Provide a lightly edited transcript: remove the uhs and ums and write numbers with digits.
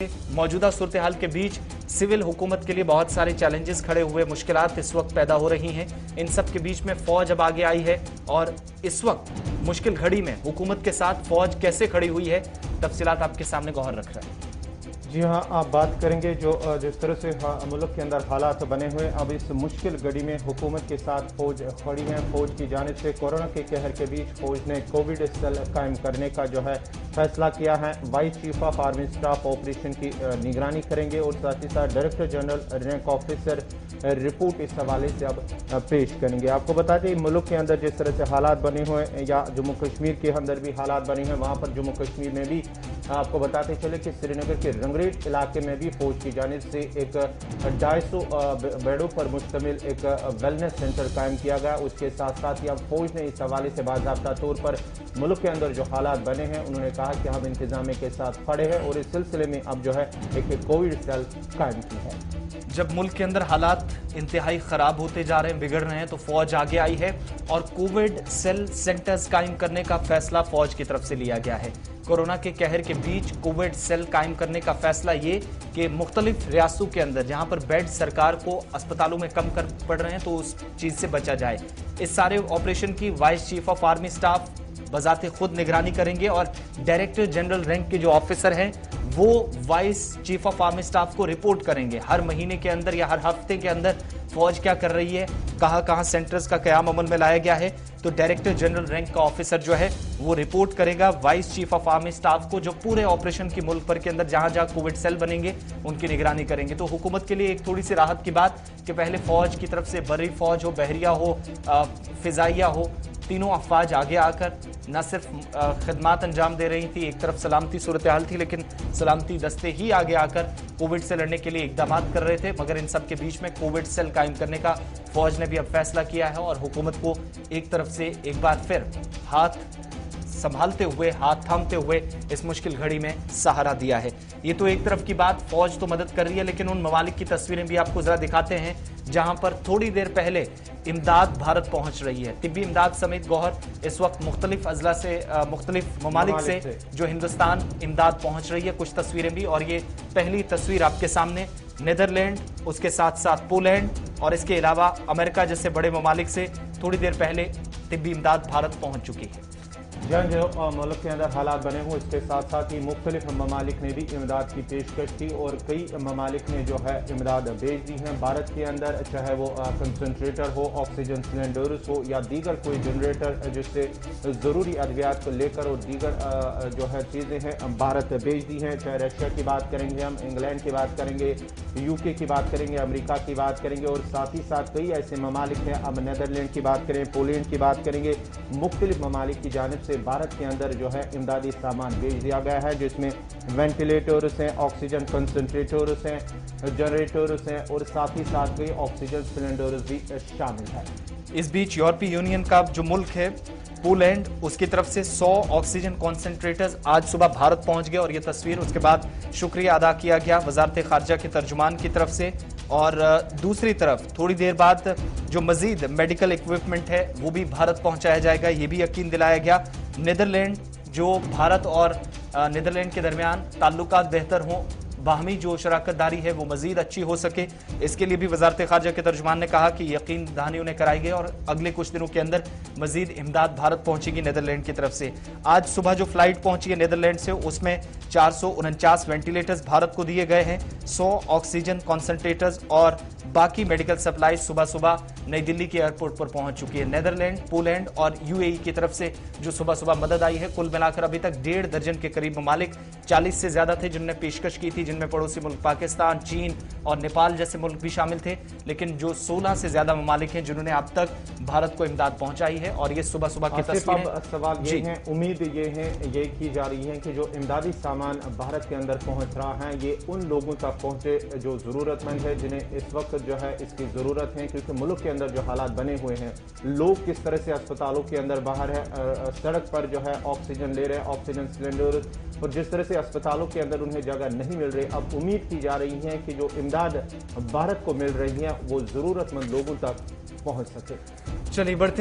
मौजूदा सूरत हाल के बीच सिविल हुकूमत के लिए बहुत सारे चैलेंजेस खड़े हुए, मुश्किलात इस वक्त पैदा हो रही हैं। इन सब के बीच में फौज अब आगे आई है और इस वक्त मुश्किल घड़ी में हुकूमत के साथ फौज कैसे खड़ी हुई है, तफसीलात आपके सामने गौहर रख रहा है। जी हाँ, आप बात करेंगे जो जिस तरह से मुल्क के अंदर हालात बने हुए, अब इस मुश्किल घड़ी में हुकूमत के साथ फौज खड़ी है। फौज की जानिब से कोरोना के कहर के बीच फौज ने कोविड सेल कायम करने का जो है फैसला किया है। Vice chief of army staff operation की निगरानी करेंगे और साथ ही साथ director general rank officer report इस हवाले से अब पेश करेंगे। आपको बता दें, मुल्क के अंदर जिस तरह से हालात बने हुए या जम्मू कश्मीर के अंदर भी हालात बने हैं, वहाँ पर जम्मू कश्मीर में भी आपको बताते चले कि श्रीनगर के रंगरेज इलाके में भी फौज की जानिब से एक 250 बेडों पर मुश्तमिल एक वेलनेस सेंटर कायम किया गया। उसके साथ साथ ही अब फौज ने इस हवाले से बाकायदा तौर पर मुल्क के अंदर जो हालात बने हैं, उन्होंने कहा कि हम इंतजामिया के साथ खड़े हैं और इस सिलसिले में अब जो है एक कोविड सेल कायम की है। जब मुल्क के अंदर हालात इंतहाई खराब होते जा रहे हैं, बिगड़ रहे हैं, तो फौज आगे आई है और कोविड सेल सेंटर्स कायम करने का फैसला फौज की तरफ से लिया गया है। कोरोना के कहर के बीच कोविड सेल कायम करने का फैसला ये कि मुख्तलिफ रियासतों के अंदर जहां पर बेड सरकार को अस्पतालों में कम कर पड़ रहे हैं, तो उस चीज से बचा जाए। इस सारे ऑपरेशन की vice chief of army staff बजाते खुद निगरानी करेंगे और डायरेक्टर जनरल रैंक के जो ऑफिसर हैं वो vice chief of army staff को रिपोर्ट करेंगे। हर महीने के अंदर या हर हफ्ते के अंदर फौज क्या कर रही है, कहां कहां सेंटर्स का कयाम अमल में लाया गया है, तो डायरेक्टर जनरल रैंक का ऑफिसर जो है वो रिपोर्ट करेगा vice chief of army staff को, जो पूरे ऑपरेशन की मुल्क भर के अंदर जहां जहां कोविड सेल बनेंगे उनकी निगरानी करेंगे। तो हुकूमत के लिए एक थोड़ी सी राहत की बात कि पहले फौज की तरफ से बर्री फौज हो, बहरिया हो, फिजाइया हो, तीनों अफवाज आगे आकर न सिर्फ खदमात अंजाम दे रही थी, एक तरफ सलामती सूरत हाल थी, लेकिन सलामती दस्ते ही आगे आकर कोविड से लड़ने के लिए इकदाम कर रहे थे। मगर इन सब के बीच में कोविड सेल कायम करने का फौज ने भी अब फैसला किया है और हुकूमत को एक तरफ से एक बार फिर हाथ संभालते हुए, हाथ थामते हुए इस मुश्किल घड़ी में सहारा दिया है। ये तो एक तरफ की बात, फौज तो मदद कर रही है, लेकिन उन ममालिक की तस्वीरें भी आपको जरा दिखाते हैं जहां पर थोड़ी देर पहले इमदाद भारत पहुंच रही है। तिब्बी इमदाद समेत गौहर इस वक्त मुख्तलिफ अजला से, मुख्तलिफ ममालिक से जो हिंदुस्तान इमदाद पहुंच रही है। कुछ तस्वीरें भी, और ये पहली तस्वीर आपके सामने नीदरलैंड, उसके साथ साथ पोलैंड और इसके अलावा अमेरिका जैसे बड़े ममालिक से थोड़ी देर पहले तिब्बी इमदाद भारत पहुंच चुकी है। जो मुल्क के अंदर हालात बने हुए, इसके साथ साथ ही मुख्तलिफ ममालिक ने भी इमदाद की पेशकश की और कई ममालिक ने जो है इमदाद भेज दी है भारत के अंदर, चाहे वो कंसनट्रेटर हो, ऑक्सीजन सिलेंडर्स हो या दीगर कोई जनरेटर जिससे ज़रूरी अद्वियात को लेकर और दीगर जो है चीज़ें हैं भारत भेज दी हैं। चाहे रशिया की बात करेंगे, हम इंग्लैंड की बात करेंगे, UK की बात करेंगे, अमेरिका की बात करेंगे और साथ ही साथ कई ऐसे ममालिक हैं, अब नीदरलैंड की बात करें, पोलैंड की बात करेंगे। मुख्तलिफ ममालिक की जानिब से भारत के अंदर जो है इमदादी सामान भेज दिया गया है, जिसमें वेंटिलेटर्स हैं, ऑक्सीजन कंसंट्रेटर्स हैं, जनरेटर्स हैं और साथ ही साथ कई ऑक्सीजन सिलेंडर्स भी शामिल हैं। इस बीच यूरोपीय यूनियन का जो मुल्क है पोलैंड, उसकी तरफ से 100 ऑक्सीजन कॉन्सेंट्रेटर्स आज सुबह भारत पहुंच गए और यह तस्वीर उसके बाद शुक्रिया अदा किया गया वजारत खारजा के तर्जुमान की तरफ से। और दूसरी तरफ थोड़ी देर बाद जो मजीद मेडिकल इक्विपमेंट है वो भी भारत पहुंचाया जाएगा, ये भी यकीन दिलाया गया। नीदरलैंड, जो भारत और नीदरलैंड के दरमियान ताल्लुकात बेहतर हों, बाहमी जो शराकतदारी है वो मजीद अच्छी हो सके, इसके लिए भी वजारत खारजा के तर्जुमान ने कहा कि यकीन दहानी उन्हें कराई गई और अगले कुछ दिनों के अंदर मजीद इमदाद भारत पहुंचेगी नीदरलैंड की तरफ से। आज सुबह जो फ्लाइट पहुंची है नीदरलैंड से, उसमें 449 वेंटिलेटर्स भारत को दिए गए हैं, 100 ऑक्सीजन कॉन्सेंट्रेटर्स और बाकी मेडिकल सप्लाईज सुबह सुबह नई दिल्ली के एयरपोर्ट पर पहुंच चुकी है। नीदरलैंड, पोलैंड और UAE की तरफ से जो सुबह सुबह मदद आई है, कुल मिलाकर अभी तक 1.5 दर्जन के करीब ममालिक, 40 से ज्यादा थे जिन्होंने पेशकश की थी, जिनमें पड़ोसी मुल्क पाकिस्तान, चीन और नेपाल जैसे मुल्क भी शामिल थे, लेकिन जो 16 से ज्यादा ममालिक हैं जिन्होंने अब तक भारत को इमदाद पहुंचाई है। और ये सुबह सुबह की तस्वीरें। सवाल ये है, उम्मीद ये की जा रही है कि जो इमदादी सामान भारत के अंदर पहुंच रहा है, ये उन लोगों तक पहुंचे जो जरूरतमंद है, जिन्हें इस वक्त जो है इसकी जरूरत है। क्योंकि मुल्क के अंदर जो हालात बने हुए हैं, लोग किस तरह से अस्पतालों के अंदर बाहर है, सड़क पर जो है ऑक्सीजन ले रहे हैं, ऑक्सीजन सिलेंडर, और जिस तरह से अस्पतालों के अंदर उन्हें जगह नहीं मिल रही, अब उम्मीद की जा रही है कि जो इमदाद भारत को मिल रही है वो जरूरतमंद लोगों तक पहुंच सके। चलिए बढ़ते